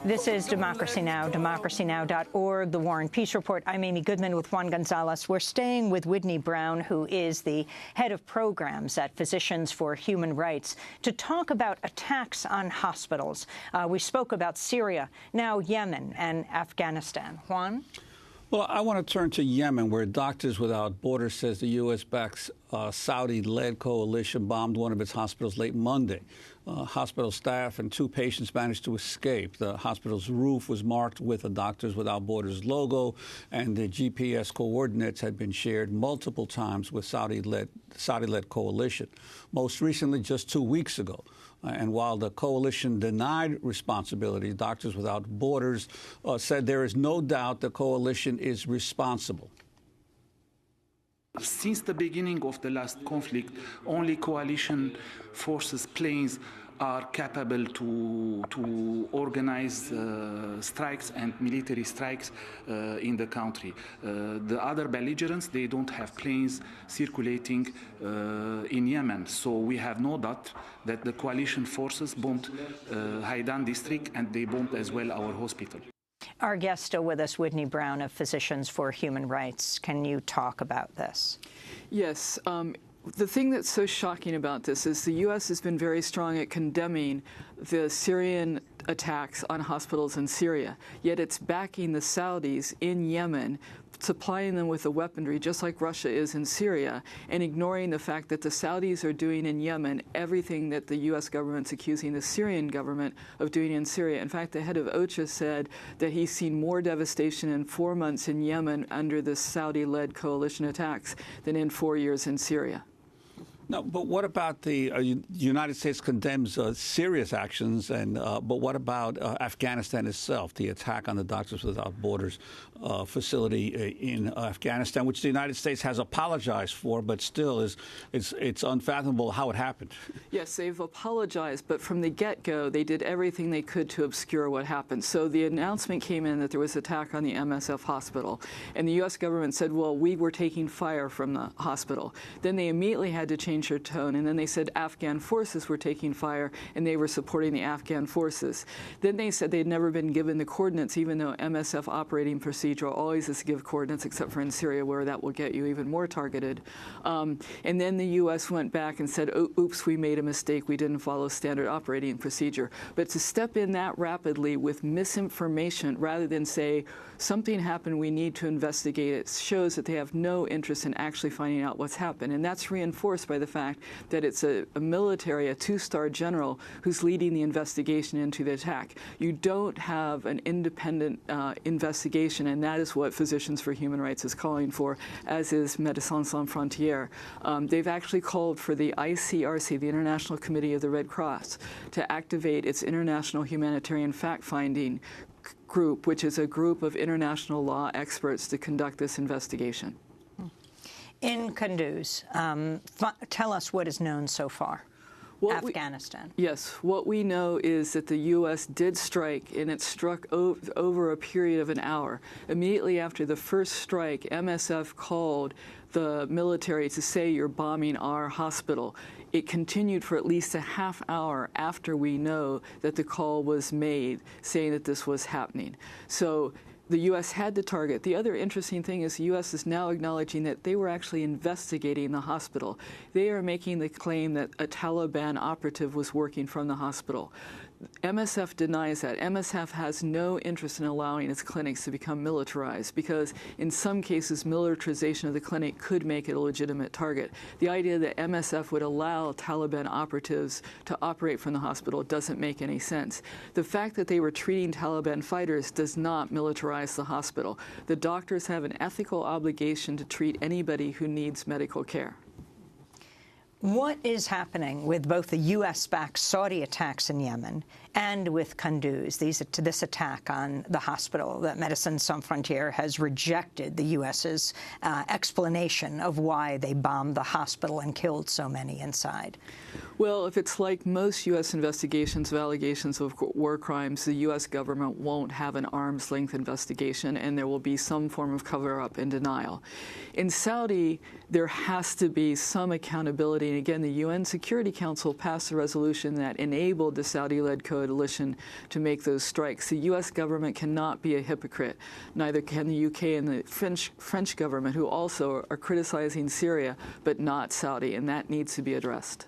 This is Democracy Now!, democracynow.org, The War and Peace Report. I'm Amy Goodman with Juan Gonzalez. We're staying with Widney Brown, who is the head of programs at Physicians for Human Rights, to talk about attacks on hospitals. We spoke about Syria, now Yemen and Afghanistan. Juan? Well, I want to turn to Yemen, where Doctors Without Borders says the U.S.-backed Saudi-led coalition bombed one of its hospitals late Monday. Hospital staff and 2 patients managed to escape. The hospital's roof was marked with a Doctors Without Borders logo, and the GPS coordinates had been shared multiple times with Saudi-led coalition, most recently just 2 weeks ago. And while the coalition denied responsibility, Doctors Without Borders said there is no doubt the coalition is responsible. Since the beginning of the last conflict, only coalition forces planes are capable to organize strikes and military strikes in the country. The other belligerents, they don't have planes circulating in Yemen. So we have no doubt that the coalition forces bombed Haidan district, and they bombed as well our hospital. Our guest still with us, Widney Brown of Physicians for Human Rights. Can you talk about this? Yes. The thing that's so shocking about this is the U.S. has been very strong at condemning the Syrian attacks on hospitals in Syria, yet it's backing the Saudis in Yemen, supplying them with the weaponry just like Russia is in Syria, and ignoring the fact that the Saudis are doing in Yemen everything that the U.S. government's accusing the Syrian government of doing in Syria. In fact, the head of OCHA said that he's seen more devastation in 4 months in Yemen under the Saudi-led coalition attacks than in 4 years in Syria. No, but what about the United States condemns serious actions, and but what about Afghanistan itself, the attack on the Doctors Without Borders facility in Afghanistan, which the United States has apologized for, but still it's unfathomable how it happened. Yes, they've apologized, but from the get-go, they did everything they could to obscure what happened. So the announcement came in that there was an attack on the MSF hospital, and the U.S. government said, well, we were taking fire from the hospital. Then they immediately had to change their tone, and then they said Afghan forces were taking fire, and they were supporting the Afghan forces. Then they said they'd never been given the coordinates, even though MSF operating procedure always is to give coordinates, except for in Syria, where that will get you even more targeted. And then the U.S. went back and said, oh, oops, we made a mistake. We didn't follow standard operating procedure. But to step in that rapidly with misinformation, rather than say, something happened, we need to investigate it, shows that they have no interest in actually finding out what's happened. And that's reinforced by the fact that it's a military, a 2-star general, who's leading the investigation into the attack. You don't have an independent investigation, and that is what Physicians for Human Rights is calling for, as is Médecins Sans Frontières. They've actually called for the ICRC, the International Committee of the Red Cross, to activate its international humanitarian fact-finding group, which is a group of international law experts to conduct this investigation. In Kunduz, tell us what is known so far. Afghanistan. Yes. What we know is that the U.S. did strike, and it struck over a period of an hour. Immediately after the first strike, MSF called the military to say, you're bombing our hospital. It continued for at least a half hour after we know that the call was made, saying that this was happening. So the U.S. had to target. The other interesting thing is the U.S. is now acknowledging that they were actually investigating the hospital. They are making the claim that a Taliban operative was working from the hospital. MSF denies that. MSF has no interest in allowing its clinics to become militarized because in some cases militarization of the clinic could make it a legitimate target. The idea that MSF would allow Taliban operatives to operate from the hospital doesn't make any sense. The fact that they were treating Taliban fighters does not militarize the hospital. The doctors have an ethical obligation to treat anybody who needs medical care. What is happening with both the U.S.-backed Saudi attacks in Yemen and with Kunduz, this attack on the hospital that Médecins Sans Frontières has rejected the U.S.'s explanation of why they bombed the hospital and killed so many inside? Well, if it's like most U.S. investigations of allegations of war crimes, the U.S. government won't have an arm's-length investigation, and there will be some form of cover-up and denial. In Saudi, there has to be some accountability Saudi. And again, the UN Security Council passed a resolution that enabled the Saudi-led coalition to make those strikes. The U.S. government cannot be a hypocrite. Neither can the U.K. and the French government, who also are criticizing Syria, but not Saudi, and that needs to be addressed.